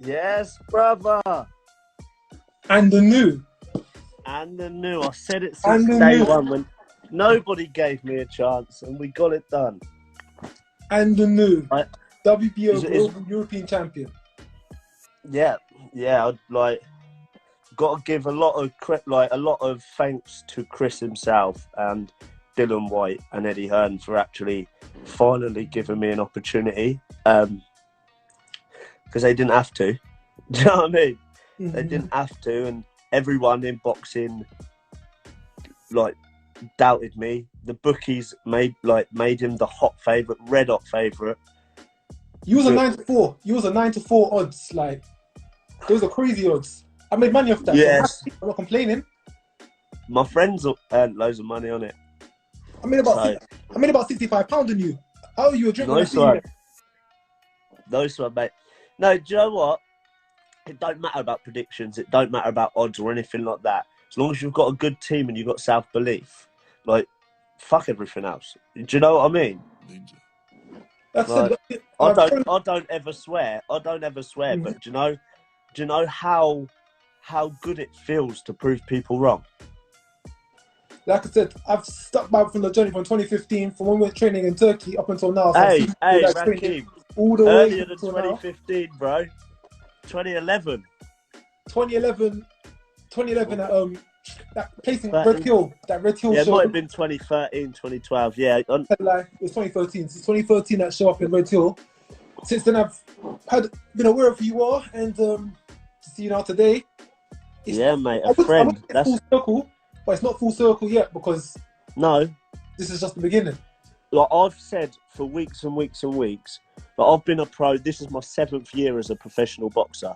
Yes, brother. And the new. And the new. I said it And since the day new. one when nobody gave me a chance and we got it done. And the new. WBO Is- Global European Champion. Yeah. I'd got to give a lot of thanks to Chris himself and Dylan White and Eddie Hearn for actually finally giving me an opportunity. Because they didn't have to. Do you know what I mean? Mm-hmm. They didn't have to, and everyone in boxing doubted me. The bookies made him the red hot favourite. You was a 9-4. You was a 9-4 odds. Like, those are crazy odds. I made money off that. Yes. So I'm not complaining. My friends earned loads of money on it. I made about £65 on you. Oh, you were drinking. Nice one. Nice one, mate. No, do you know what? It don't matter about predictions. It don't matter about odds or anything like that. As long as you've got a good team and you've got self-belief, fuck everything else. Do you know what I mean? I don't ever swear. But do you know how good it feels to prove people wrong? Like I said, I've stuck by from the journey from 2015, from when we were training in Turkey up until now. So Hey, Rakeem. All the Earlier way than until 2015, now. bro. 2011. 2011 that place in Red Hill. That Red Hill show. Yeah, it might have been 2013, 2012. Yeah. It was 2013. Since 2013, that show up in Red Hill. Since then, I've been aware of who you are, and to see you now today. Yeah, mate, a friend. That's full circle, but it's not full circle yet because this is just the beginning. Like I've said for weeks and weeks and weeks, that I've been a pro. This is my 7th year as a professional boxer.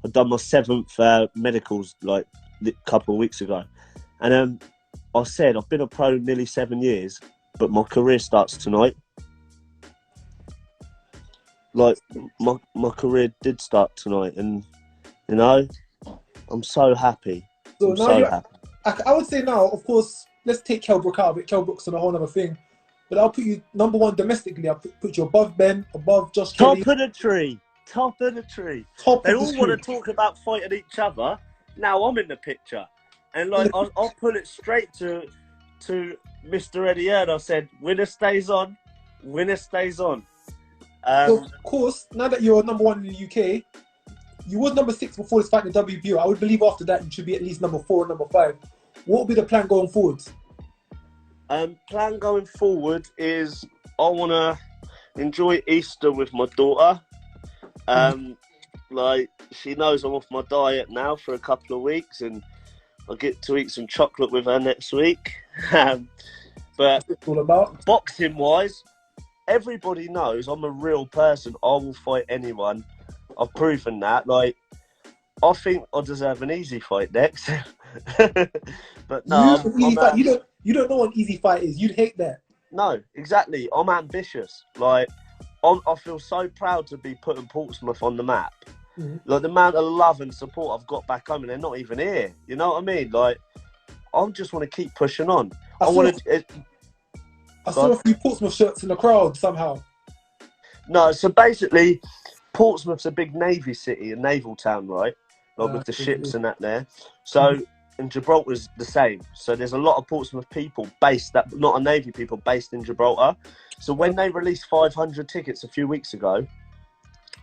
I've done my 7th medicals a couple of weeks ago, and I said I've been a pro nearly 7 years, but my career starts tonight. My career did start tonight, and I'm so happy. I would say now, of course, let's take Kell Brook out of it. Kell Brook's on a whole other thing. But I'll put you number 1 domestically. I'll put you above Ben, above Josh Kelly. Top of the tree. They all want to talk about fighting each other. Now I'm in the picture. And I'll pull it straight to Mr. Eddie Hearn. I said, winner stays on. So of course, now that you're number 1 in the UK, you was number 6 before this fight in the WBO. I would believe after that you should be at least number 4 or number 5. What would be the plan going forward? Plan going forward is I want to enjoy Easter with my daughter. She knows I'm off my diet now for a couple of weeks, and I'll get to eat some chocolate with her next week. But all about boxing-wise, everybody knows I'm a real person. I will fight anyone. I've proven that. I think I deserve an easy fight next. But no, you don't know what an easy fight is. You'd hate that. No, exactly. I'm ambitious. I feel so proud to be putting Portsmouth on the map. Mm-hmm. The amount of love and support I've got back home, and they're not even here. You know what I mean? I just want to keep pushing on. I saw a few Portsmouth shirts in the crowd somehow. No, so basically, Portsmouth's a big navy city, a naval town, right? With the ships and that there. So. And Gibraltar's the same. So there's a lot of Portsmouth people not a Navy people based in Gibraltar. So when they released 500 tickets a few weeks ago,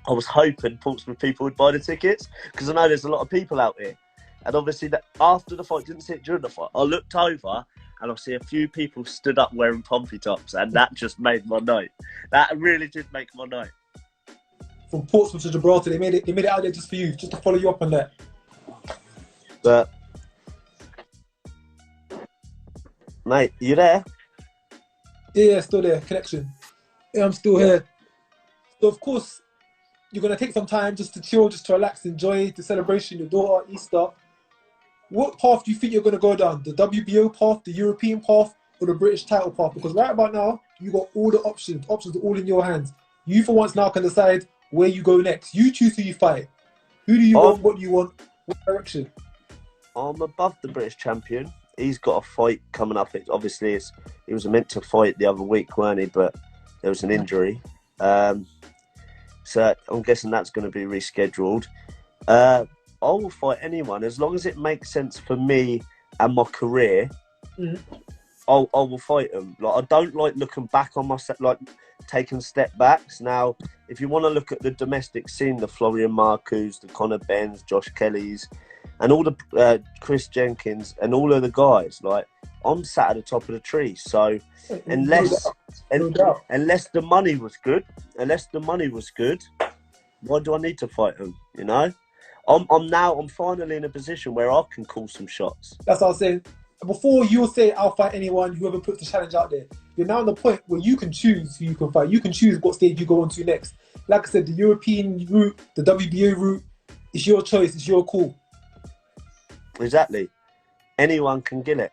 I was hoping Portsmouth people would buy the tickets because I know there's a lot of people out here. And obviously that after the fight, didn't see it during the fight, I looked over and I see a few people stood up wearing pompy tops, and that just made my night. That really did make my night. From Portsmouth to Gibraltar, they made it out there just for you, just to follow you up on that. But mate, you there? Yeah, still there. Connection. Yeah, I'm still here. So, of course, you're going to take some time just to chill, just to relax, enjoy the celebration, your daughter, Easter. What path do you think you're going to go down? The WBO path, the European path, or the British title path? Because right about now, you got all the options. Options are all in your hands. You, for once, now can decide where you go next. You choose who you fight. Who do you want? What do you want? What direction? I'm above the British champion. He's got a fight coming up. He was meant to fight the other week, weren't he? But there was an injury. So I'm guessing that's going to be rescheduled. I will fight anyone as long as it makes sense for me and my career. I will fight them. Like, I don't like looking back on myself, like taking step backs. Now, if you want to look at the domestic scene, the Florian Marcus, the Conor Benns, Josh Kellys, and all the Chris Jenkins and all of the guys, like, I'm sat at the top of the tree. So unless the money was good, why do I need to fight them? You know, I'm finally in a position where I can call some shots. That's what I was saying. Before you say I'll fight anyone, whoever puts the challenge out there, you're now at the point where you can choose who you can fight. You can choose what stage you go on to next. Like I said, the European route, the WBA route, it's your choice, it's your call. Exactly. Anyone can get it.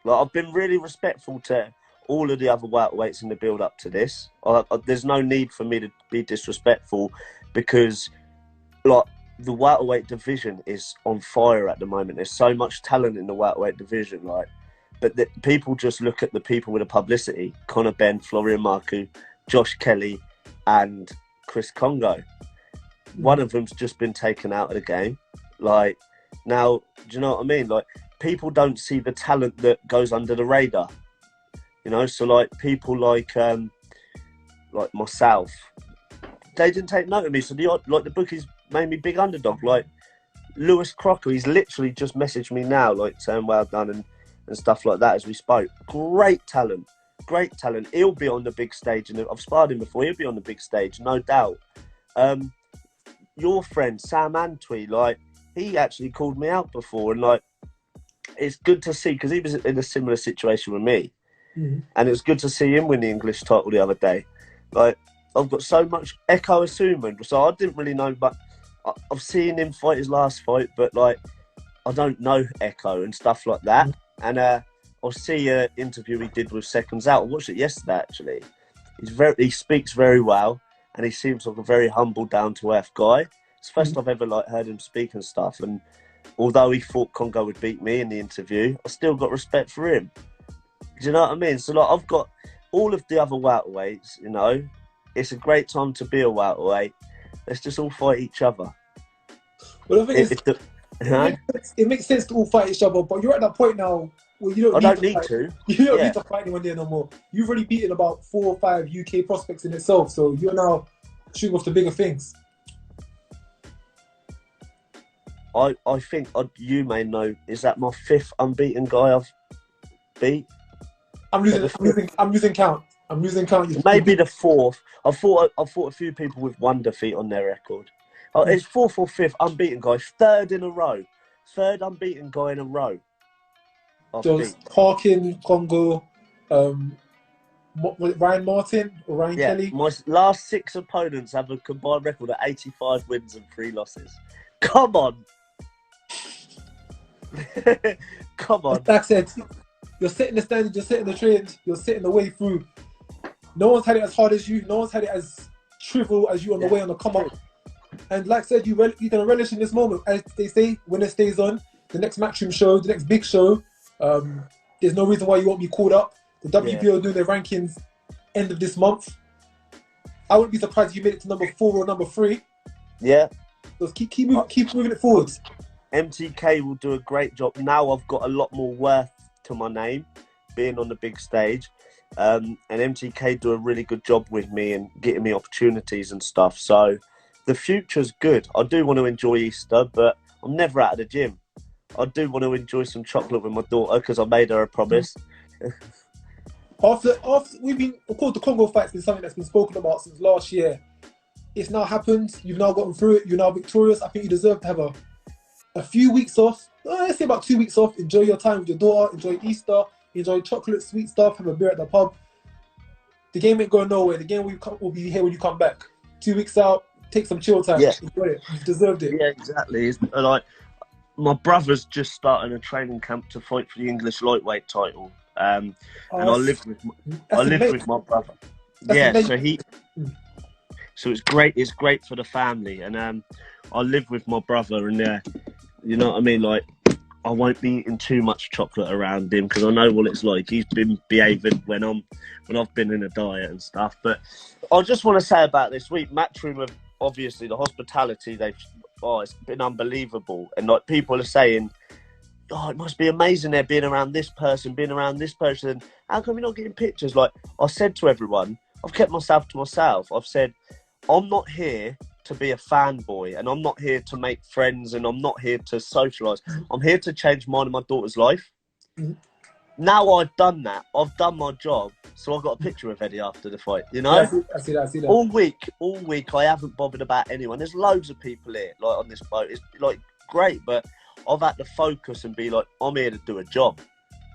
Like, I've been really respectful to all of the other welterweights in the build up to this. There's no need for me to be disrespectful because, like, the welterweight division is on fire at the moment. There's so much talent in the welterweight division, like, but people just look at the people with the publicity: Conor Benn, Florian Marcu, Josh Kelly, and Chris Kongo. One of them's just been taken out of the game. Like, now, do you know what I mean? Like, people don't see the talent that goes under the radar. You know, so like people like myself, they didn't take note of me. So the bookies made me big underdog. Like Lewis Crocker, he's literally just messaged me now, like saying well done and stuff like that as we spoke. Great talent. He'll be on the big stage, and I've sparred him before. He'll be on the big stage, no doubt. Your friend Sam Antwi, like, he actually called me out before, and like, it's good to see because he was in a similar situation with me, and it's good to see him win the English title the other day. Like, I've got so much Echo Asuman, so I didn't really know, but I've seen him fight his last fight, but like, I don't know Echo and stuff like that. And I'll see an interview he did with Seconds Out. I watched it yesterday actually. He speaks very well, and he seems like a very humble, down to earth guy. It's the first I've ever like heard him speak and stuff. And although he thought Kongo would beat me in the interview, I still got respect for him. Do you know what I mean? So like, I've got all of the other welterweights. You know, it's a great time to be a welterweight. Let's just all fight each other. Well, the thing is, it makes sense to all fight each other, but you're at that point now where you don't need to. You don't need to fight anyone there no more. You've already beaten about 4 or 5 UK prospects in itself, so you're now shooting off the bigger things. I think you may know, is that my 5th unbeaten guy I've beat? I'm losing count. Maybe the 4th. I fought a few people with 1 defeat on their record. It's 4th or 5th unbeaten guy, 3rd in a row. 3rd unbeaten guy in a row. So Parkin, Kongo, Ryan Martin or Ryan Kelly? My last 6 opponents have a combined record of 85 wins and 3 losses. Come on. Come on. Like I said, you're setting the standard, you're setting the trend, you're setting the way through. No one's had it as hard as you. No one's had it as trivial as you on the way on the come up. And like I said, you're going to relish in this moment. As they say, when it stays on, the next Matchroom show, the next big show, there's no reason why you won't be called up. The WBO doing their rankings end of this month. I wouldn't be surprised if you made it to number 4 or number 3. Yeah. So keep moving it forwards. MTK will do a great job. Now I've got a lot more worth to my name, being on the big stage. And MTK do a really good job with me and getting me opportunities and stuff. So the future's good. I do want to enjoy Easter, but I'm never out of the gym. I do want to enjoy some chocolate with my daughter because I made her a promise. After we've been, of course, the Congo fight's been something that's been spoken about since last year. It's now happened. You've now gotten through it. You're now victorious. I think you deserve to have a few weeks off. Let's say about 2 weeks off. Enjoy your time with your daughter. Enjoy Easter. Enjoy chocolate, sweet stuff. Have a beer at the pub. The game ain't going nowhere. The game will be here when you come back. 2 weeks out. Take some chill time. Yeah. Enjoy it. You deserved it. Yeah, exactly. Like, my brother's just starting a training camp to fight for the English lightweight title. And I live with my brother. So it's great. It's great for the family, and I live with my brother, and you know what I mean. Like, I won't be eating too much chocolate around him because I know what it's like. He's been behaving when I've been in a diet and stuff. But I just want to say about this week, Matchroom, obviously the hospitality it's been unbelievable. And like people are saying, oh, it must be amazing there being around this person, how come you're not getting pictures? Like I said to everyone, I've kept myself to myself. I've said, I'm not here to be a fanboy, and I'm not here to make friends, and I'm not here to socialise. I'm here to change mine and my daughter's life. Mm-hmm. Now I've done that. I've done my job, so I got a picture of Eddie after the fight. You know, Yeah, I see that. all week, I haven't bothered about anyone. There's loads of people here, like on this boat. It's like great, but I've had to focus and be like, I'm here to do a job.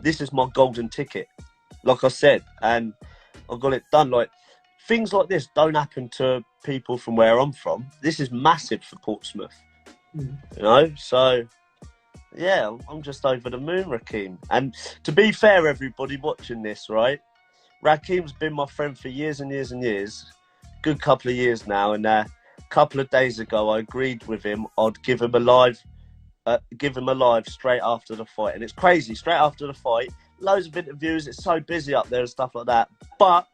This is my golden ticket, like I said, and I've got it done. Like things like this don't happen to people from where I'm from. This is massive for Portsmouth, you know. So yeah, I'm just over the moon, Rakeem. And to be fair, everybody watching this, right? Rakeem's been my friend for years and years and years. Good couple of years now. And a couple of days ago, I agreed with him I'd give him a live straight after the fight. And it's crazy. Straight after the fight, loads of interviews. It's so busy up there and stuff like that. But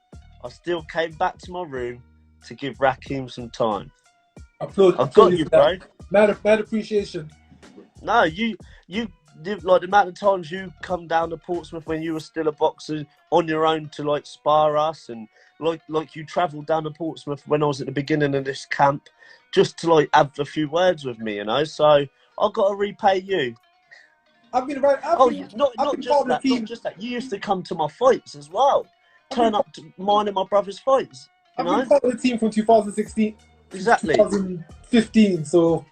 I still came back to my room to give Rakeem some time. I've got you, bro. Mad appreciation. No, you like the amount of times you come down to Portsmouth when you were still a boxer on your own to like spar us, and like you travelled down to Portsmouth when I was at the beginning of this camp just to like have a few words with me, you know. So I've got to repay you. I've been right. Not just that. You used to come to my fights as well. Turn up to mine and my brother's fights. I've been part of the team from 2016. Exactly. 2015. So.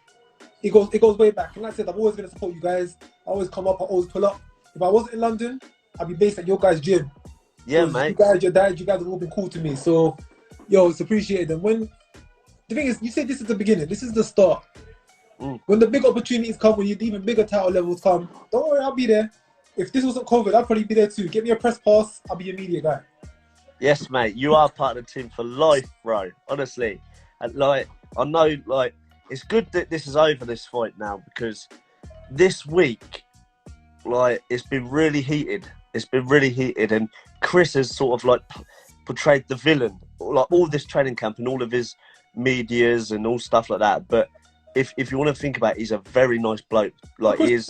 It goes way back. And like I said, I'm always going to support you guys. I always come up. I always pull up. If I wasn't in London, I'd be based at your guys' gym. Yeah, mate. You guys, your dad, you guys have all been cool to me. So, yo, it's appreciated. And when the thing is, you said this is the beginning. This is the start. When the big opportunities come, when the even bigger title levels come, don't worry, I'll be there. If this wasn't COVID, I'd probably be there too. Get me a press pass. I'll be your media guy. Yes, mate. You are part of the team for life, bro. Honestly, and like I know, like. It's good that this is over, this fight now, because this week, like, it's been really heated. And Chris has sort of, like, portrayed the villain, like, all this training camp and all of his medias and all stuff like that. But if you want to think about it, he's a very nice bloke. Like, he's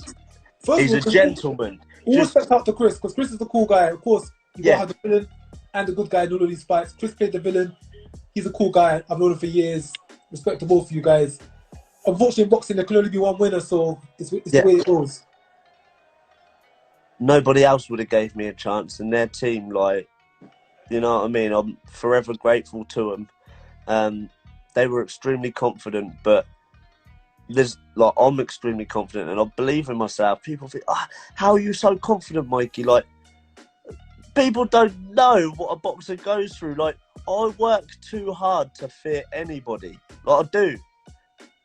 a gentleman. All respect out to Chris, because Chris is the cool guy. Of course, you got to have the villain and the good guy in all of these fights. Chris played the villain. He's a cool guy. I've known him for years. Respect to both of you guys. Unfortunately, in boxing, there can only be one winner, so it's the way it goes. Nobody else would have gave me a chance, and their team, like, you know what I mean? I'm forever grateful to them. They were extremely confident, but I'm extremely confident, and I believe in myself. People think, how are you so confident, Mikey? Like, people don't know what a boxer goes through. Like, I work too hard to fear anybody. Like, I do.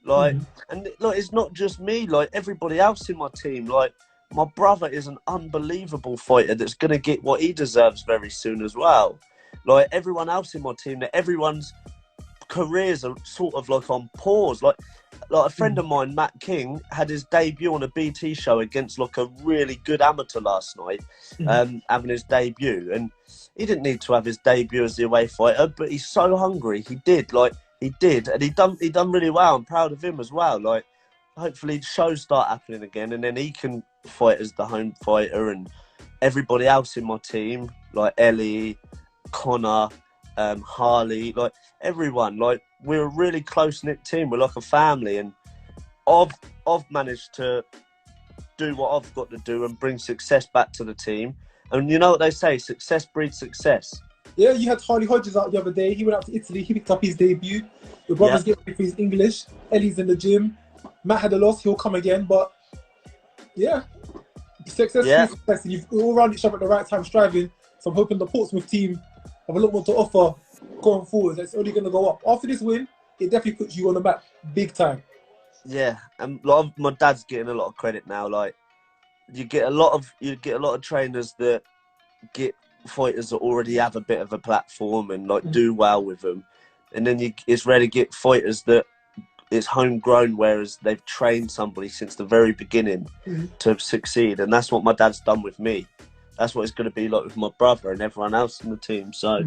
Like, and like, it's not just me. Like, everybody else in my team. Like, my brother is an unbelievable fighter that's going to get what he deserves very soon as well. Like, everyone else in my team, that everyone's careers are sort of like on pause. Like a friend of mine, Matt King, had his debut on a BT show against like a really good amateur last night, having his debut. And he didn't need to have his debut as the away fighter, but he's so hungry. He did, and he done really well. I'm proud of him as well. Like, hopefully shows start happening again, and then he can fight as the home fighter. And everybody else in my team, like Ellie, Connor, Harley, like everyone, like we're a really close-knit team. We're like a family, and I've managed to do what I've got to do and bring success back to the team. And you know what they say, success breeds success. Yeah, you had Harley Hodges out the other day. He went out to Italy. He picked up his debut. Your brother's getting ready for his English. Ellie's in the gym. Matt had a loss. He'll come again. But yeah, success. And you've all around each other at the right time striving. So I'm hoping the Portsmouth team have a lot more to offer going forward. It's only going to go up. After this win, it definitely puts you on the map big time. Yeah, and my dad's getting a lot of credit now. Like, you get a lot of trainers that get fighters that already have a bit of a platform and like do well with them, and then it's rare to get fighters that it's homegrown, whereas they've trained somebody since the very beginning to succeed. And that's what my dad's done with me. That's what it's going to be like with my brother and everyone else in the team. So,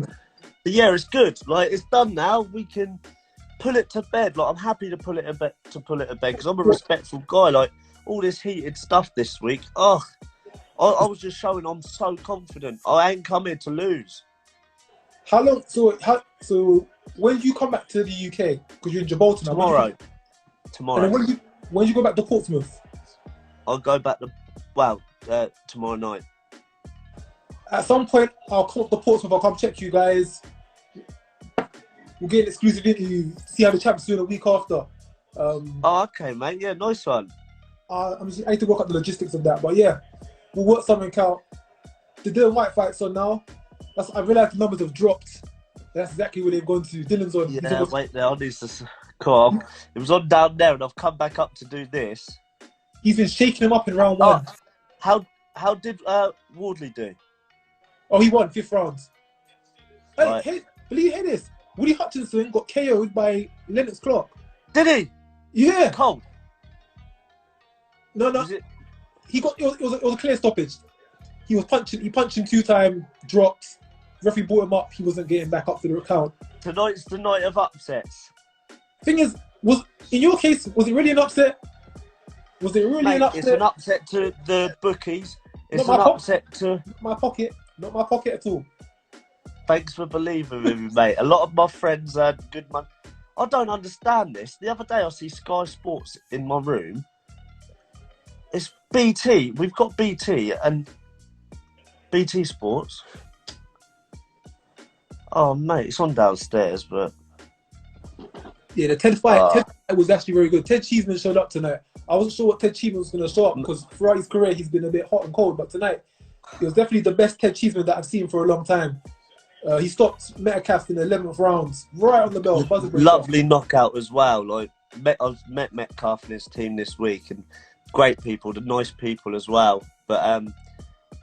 but yeah, it's good. Like, it's done now. We can pull it to bed. Like, I'm happy to pull it to bed because I'm a respectful guy. Like, all this heated stuff this week. I was just showing I'm so confident. I ain't come here to lose. How long? So when do you come back to the UK? Because you're in Gibraltar now. Tomorrow. And then when you go back to Portsmouth? I'll go back tomorrow night. At some point, I'll come up to Portsmouth. I'll come check you guys. We'll get an exclusive interview. See how the champs do the week after. Okay, mate. Yeah, nice one. I need to work out the logistics of that, but yeah, we'll work something out. The Dylan White fight's on now. I realised the numbers have dropped. That's exactly where they've gone to. Dylan's on. Yeah, wait there. I need to come on. It was on down there, and I've come back up to do this. He's been shaking him up in round one. How did Wardley do? Oh, he won 5th round. Right. Hey, believe you hear this? Woody Hutchinson got KO'd by Lennox Clark. Did he? Yeah. Cold. No. He got it was a clear stoppage. He punched him 2 times, dropped. Referee brought him up. He wasn't getting back up to the count. Tonight's the night of upsets. Thing is, in your case, was it really an upset? Was it really an upset? It's an upset to the bookies. It's Not an my upset to my pocket. Not my pocket at all. Thanks for believing in me, mate. A lot of my friends had good money. I don't understand this. The other day I see Sky Sports in my room. It's BT. We've got BT and BT Sports. Oh, mate, it's on downstairs, but... Yeah, the Ted fight was actually very good. Ted Cheeseman showed up tonight. I wasn't sure what Ted Cheeseman was going to show up because throughout his career he's been a bit hot and cold, but tonight it was definitely the best Ted Cheeseman that I've seen for a long time. He stopped Metcalf in the 11th round, right on the bell. Lovely knockout as well. Like, I've met Metcalf and his team this week, and great people, the nice people as well. But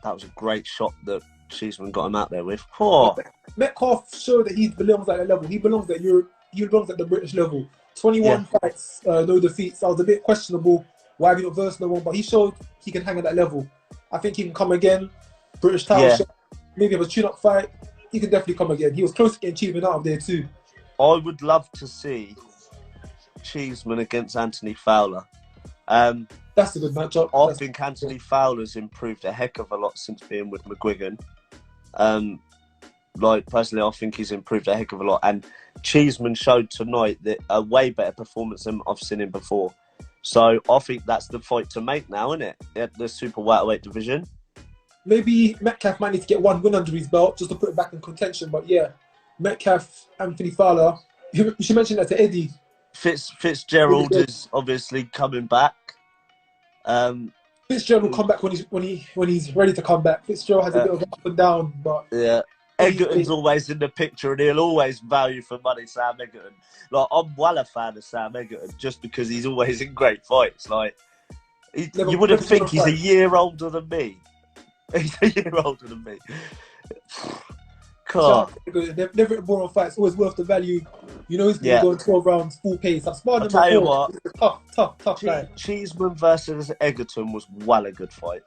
that was a great shot that Cheeseman got him out there with. Oh. Metcalf showed that he belongs at that level. He belongs at Europe. He belongs at the British level. 21 fights, no defeats. That was a bit questionable. Why have you not versed no one? But he showed he can hang at that level. I think he can come again. British title shot. Maybe have a tune-up fight. He can definitely come again. He was close to getting Cheeseman out of there too. I would love to see Cheeseman against Anthony Fowler. That's a good matchup. I think Anthony Fowler's improved a heck of a lot since being with McGuigan. Personally, I think he's improved a heck of a lot. And Cheeseman showed tonight that a way better performance than I've seen him before. So I think that's the fight to make now, isn't it? At the super welterweight division. Maybe Metcalf might need to get one win under his belt just to put it back in contention. But yeah, Metcalf, Anthony Fowler. You should mention that to Eddie. Fitzgerald is obviously coming back. Fitzgerald will come back when he's ready to come back. Fitzgerald has a bit of up and down, but yeah. Egerton's always in the picture, and he'll always value for money Sam Egerton. Like, I'm well a fan of Sam Egerton just because he's always in great fights. Like, you wouldn't think he's a year older than me. He's a year older than me. God. Never in boring fights, always worth the value. You know he's going to go in 12 rounds, full pace. I've sparred him before. I'll tell you what. Tough guy. Cheeseman versus Egerton was well a good fight.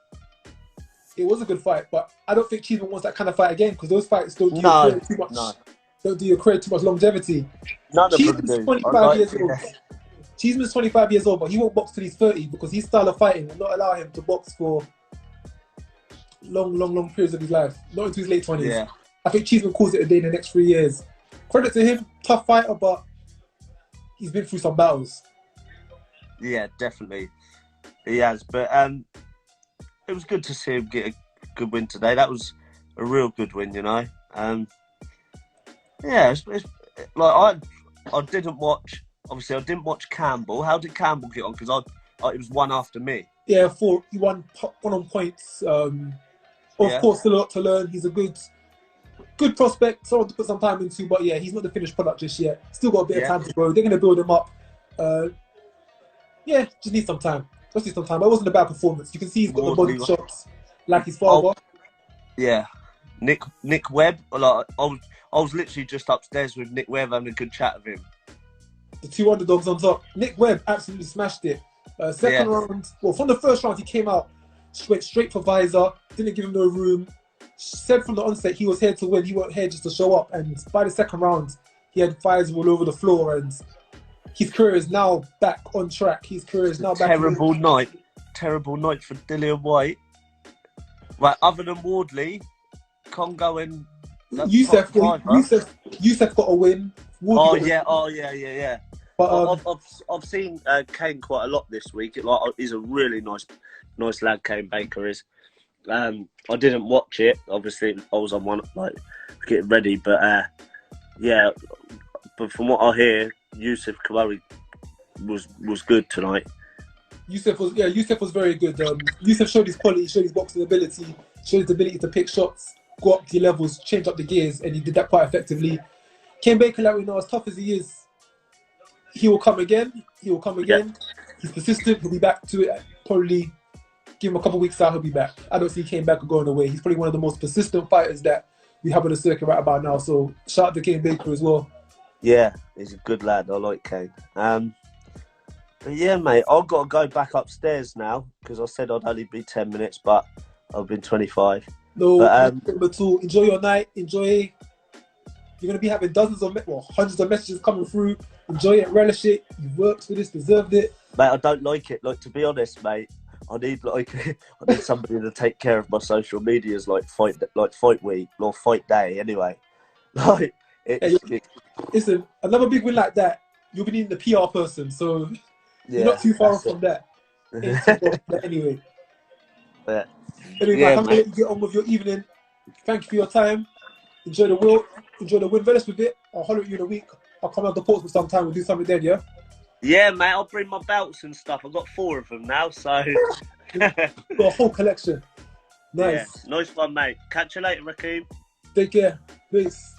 It was a good fight, but I don't think Cheeseman wants that kind of fight again because those fights don't do your career too much. No. Don't do your career too much longevity. None of them do. 25 years old. Cheeseman's 25 years old, but he won't box till he's 30 because his style of fighting will not allow him to box for long periods of his life. Not into his late 20s. Yeah. I think Cheeseman calls it a day in the next 3 years. Credit to him, tough fighter, but he's been through some battles. Yeah, definitely. He has, but it was good to see him get a good win today. That was a real good win, you know. It's like I didn't watch. Obviously, I didn't watch Campbell. How did Campbell get on? Because it was one after me. Yeah, he won one on points. Of course, still a lot to learn. He's a good prospect. Someone to put some time into, but yeah, he's not the finished product just yet. Still got a bit of time to grow. They're going to build him up. Just need some time. But it wasn't a bad performance. You can see he's got the body shots like his father. Yeah. Nick Webb. Like, I was literally just upstairs with Nick Webb having a good chat with him. The two underdogs on top. Nick Webb absolutely smashed it. Second round, from the first round he came out, went straight for visor, didn't give him no room. Said from the onset he was here to win. He wasn't here just to show up. And by the second round, he had visor all over the floor. And his career is now back on track. His career is now back. Terrible night for Dillian White. Right, other than Wardley, Kongo and Youssef got a win. Wardley yeah. But I've seen Kane quite a lot this week. He's a really nice lad. Kane Baker is. I didn't watch it. Obviously, I was on one getting ready. But yeah. But from what I hear, Youssef Kouari was good tonight. Youssef was very good. Youssef showed his quality, showed his boxing ability, showed his ability to pick shots, go up the levels, change up the gears, and he did that quite effectively. Kane Baker, like we know, as tough as he is, he will come again. Yeah. He's persistent. He'll be back to it. Probably give him a couple of weeks out, he'll be back. I don't see Kane Baker going away. He's probably one of the most persistent fighters that we have on the circuit right about now. So shout out to Kane Baker as well. Yeah, he's a good lad. I like Kane. But yeah, mate, I've got to go back upstairs now because I said I'd only be 10 minutes, but I've been 25. No, but enjoy your night. Enjoy. You're going to be having hundreds of messages coming through. Enjoy it, relish it. You worked for this, deserved it. Mate, I don't like it. To be honest, mate, I need somebody to take care of my social medias fight week or fight day anyway. Listen, another big win like that, you'll be needing the PR person, so you're not too far from that. Anyway. Yeah. Anyway, I'm going to get on with your evening. Thank you for your time. Enjoy the win. Relish with it. I'll holler at you in a week. I'll come out to Portsmouth sometime. We'll do something then, yeah? Yeah, mate. I'll bring my belts and stuff. I've got 4 of them now, so... Got a whole collection. Nice. Yeah, nice one, mate. Catch you later, Rakeem. Take care. Peace.